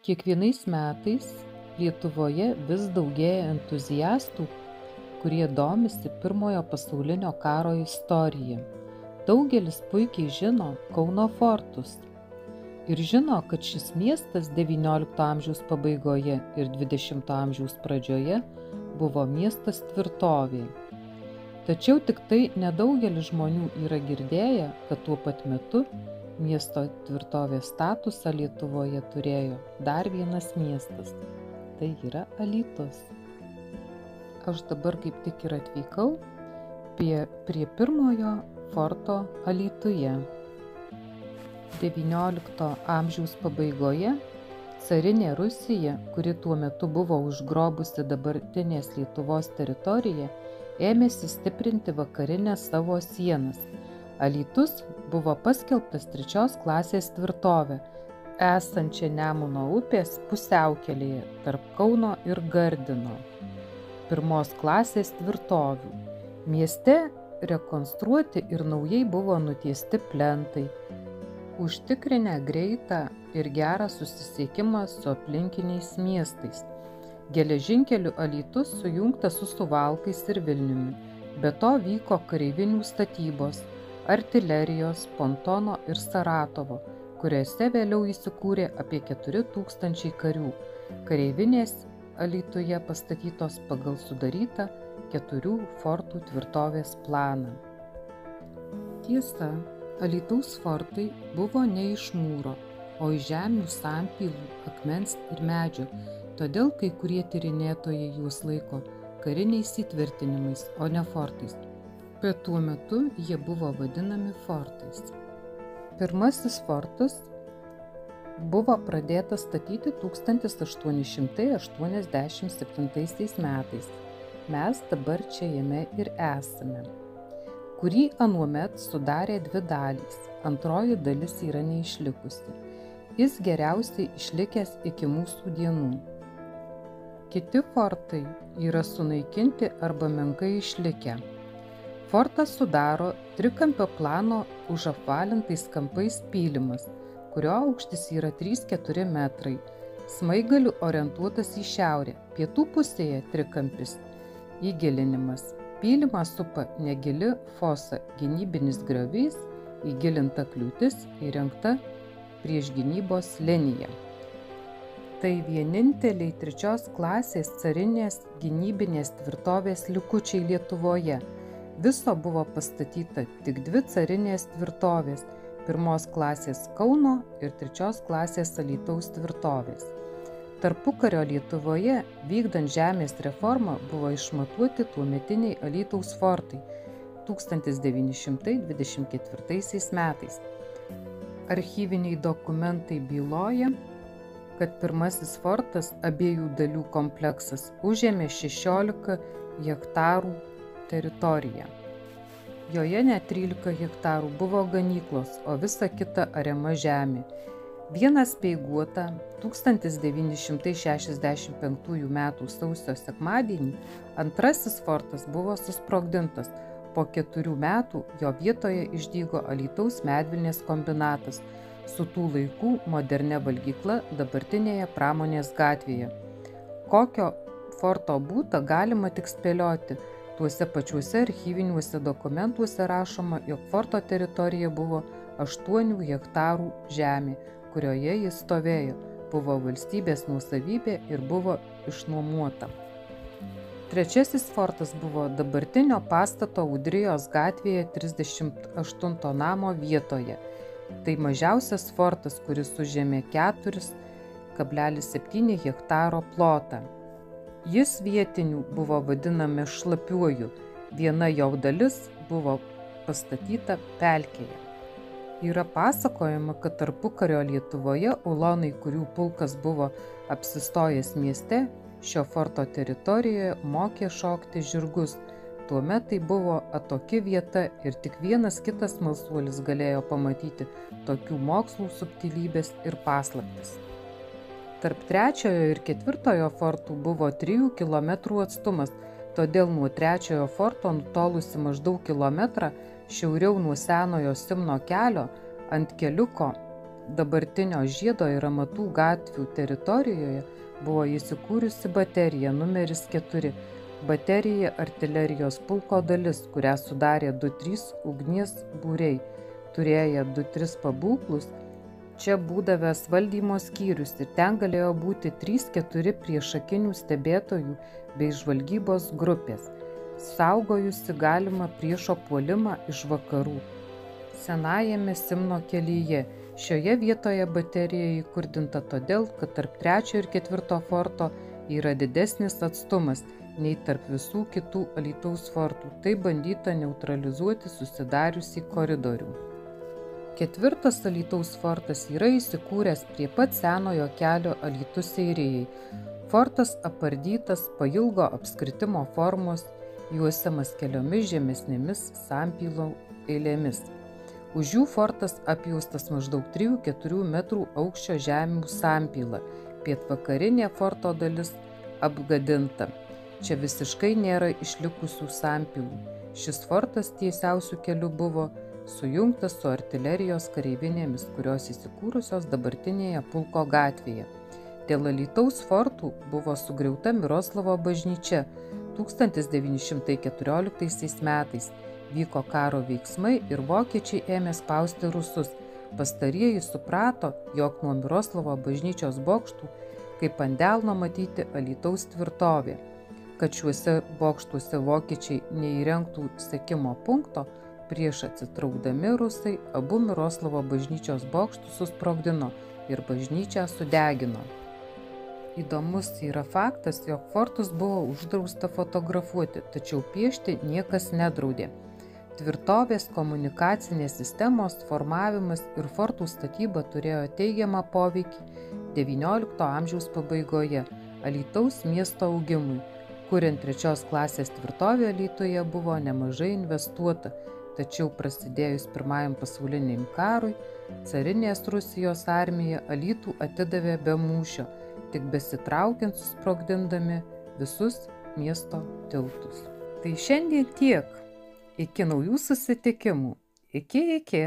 Kiekvienais metais Lietuvoje vis daugėja entuziastų, kurie domisi Pirmojo pasaulinio karo istorija. Daugelis puikiai žino Kauno fortus ir žino, kad šis miestas XIX amžiaus pabaigoje ir XX amžiaus pradžioje buvo miestas tvirtovė. Tačiau tik tai nedaugelis žmonių yra girdėję, kad tuo pat metu miesto tvirtovės statusą Lietuvoje turėjo dar vienas miestas. Tai yra Alytus. Aš dabar kaip tik ir atvykau prie pirmojo forto Alytuje. XIX amžiaus pabaigoje carinė Rusija, kuri tuo metu buvo užgrobusi dabartinės Lietuvos teritoriją, ėmėsi stiprinti vakarinės savo sienas. Alytus buvo paskelbtas 3 klasės tvirtovė, esančia Nemuno upės pusiaukelėje tarp Kauno ir Gardino. 1 klasės tvirtovių. Mieste rekonstruoti ir naujai buvo nutiesti plentai, užtikrinę greitą ir gerą susisiekimą su aplinkiniais miestais. Geležinkeliu Alytus sujungtas su Suvalkais ir Vilniumi, be to vyko kareivinių statybos, artilerijos, pontono ir Saratovo, kuriuose vėliau įsikūrė apie 4000 karių. Kareivinės Alytuje pastatytos pagal sudarytą 4 fortų tvirtovės planą. Tiesa, Alytaus fortai buvo ne iš mūro, o iš žemių sampylų, akmens ir medžio, todėl kai kurie tyrinėtojai juos laiko kariniais įtvirtinimais, o ne fortais. Bet tuo metu jie buvo vadinami fortais. Pirmasis fortas buvo pradėtas statyti 1887 metais. Mes dabar čia jame ir esame, kurį anuomet sudarė 2 dalys. Antroji dalis yra neišlikusi. Jis geriausiai išlikęs iki mūsų dienų. Kiti fortai yra sunaikinti arba menkai išlikę. Fortą sudaro trikampio plano užapvalintais kampais pylimas, kurio aukštis yra 3-4 metrai. Smaigaliu orientuotas į šiaurę, pietų pusėje trikampis įgilinimas. Pylimą supa negili fosa, gynybinis griovys, įgilinta kliūtis, įrengta prieš gynybos liniją. Tai vieninteliai 3 klasės carinės gynybinės tvirtovės likučiai Lietuvoje. Viso buvo pastatyta tik 2 carinės tvirtovės, 1 klasės Kauno ir 3 klasės Alytaus tvirtovės. Tarpukario Lietuvoje, vykdant žemės reformą, buvo išmatuoti tuometiniai Alytaus fortai 1924 metais. Archyviniai dokumentai byloja, kad pirmasis fortas abiejų dalių kompleksas užėmė 16 hektarų teritoriją. Joje net 13 hektarų buvo ganyklos, o visa kita ariama žemė. Vieną speiguotą 1965 m. sausio sekmadienį antrasis fortas buvo susprogdintas. Po 4 metų jo vietoje išdygo Alytaus medvilnės kombinatas su tų laikų modernia valgykla dabartinėje Pramonės gatvėje. Kokio forto būta galima tik spėlioti. Tuose pačiuose archyviniuose dokumentuose rašoma, jog forto teritorija buvo 8 hektarų žemė, kurioje jis stovėjo, buvo valstybės nuosavybė ir buvo išnuomota. Trečiasis fortas buvo dabartinio pastato Udrijos gatvėje 38 namo vietoje. Tai mažiausias fortas, kuris užėmė 4,7 hektaro plotą. Jis vietinių buvo vadinami Šlapiuoju, viena jo dalis buvo pastatyta pelkėje. Yra pasakojama, kad tarpukario Lietuvoje ulonai, kurių pulkas buvo apsistojęs mieste, šio forto teritorijoje mokė šokti žirgus. Tuomet tai buvo atoki vieta ir tik vienas kitas smalsuolis galėjo pamatyti tokių mokslų subtilybės ir paslaptis. Tarp 3 ir 4 fortų buvo 3 km atstumas, todėl nuo 3 forto nutolusi maždaug kilometrą šiauriau nuo senojo Simno kelio ant keliuko dabartinio Žiedo ir Amatų gatvių teritorijoje buvo įsikūrusi baterija numeris 4. Baterija artilerijos pulko dalis, kurią sudarė 2-3 ugnies būriai, turėję 2-3 pabūklus, čia būdavęs valdymo skyrius ir ten galėjo būti 3-4 priešakinių stebėtojų bei žvalgybos grupės, saugojusi galimą priešo puolimą iš vakarų. Senajame Simno kelyje. Šioje vietoje baterija įkurdinta todėl, kad tarp 3 ir 4 forto yra didesnis atstumas nei tarp visų kitų Alytaus fortų. Tai bandyta neutralizuoti susidariusį koridorių. 4. Alytaus fortas yra įsikūręs prie pat senojo kelio Alytus Eirėjai. Fortas apardytas pailgo apskritimo formos, juosiamas keliomis žemesnėmis sampylų eilėmis. Už jų fortas apjaustas maždaug 3-4 metrų aukščio žemių sampyla, pietvakarinė forto dalis apgadinta. Čia visiškai nėra išlikusių sampylų. Šis fortas tiesiausiu keliu buvo sujungtas su artilerijos kareivinėmis, kurios įsikūrusios dabartinėje Pulko gatvėje. Dėl Alytaus fortų buvo sugriauta Miroslovo bažnyčia 1914 metais. Vyko karo veiksmai ir vokiečiai ėmė spausti rusus. Pastarieji suprato, jog nuo Miroslovo bažnyčios bokštų kaip ant delno matyti Alytaus tvirtovė. Kad šiuose bokštuose vokiečiai neįrengtų sekimo punkto, prieš atsitraukdami rusai abu Miroslovo bažnyčios bokštus susprogdino ir bažnyčią sudegino. Įdomus yra faktas, jog fortus buvo uždrausta fotografuoti, tačiau piešti niekas nedraudė. Tvirtovės komunikacinės sistemos formavimas ir fortų statyba turėjo teigiamą poveikį XIX amžiaus pabaigoje Alytaus miesto augimui. Kuriant 3 klasės tvirtovę Alytuje buvo nemažai investuota, tačiau prasidėjus Pirmajam pasauliniam karui, carinės Rusijos armija Alytų atidavė be mūšio, tik besitraukiant susprogdindami visus miesto tiltus. Tai šiandien tiek. Iki naujų susitikimų. Iki.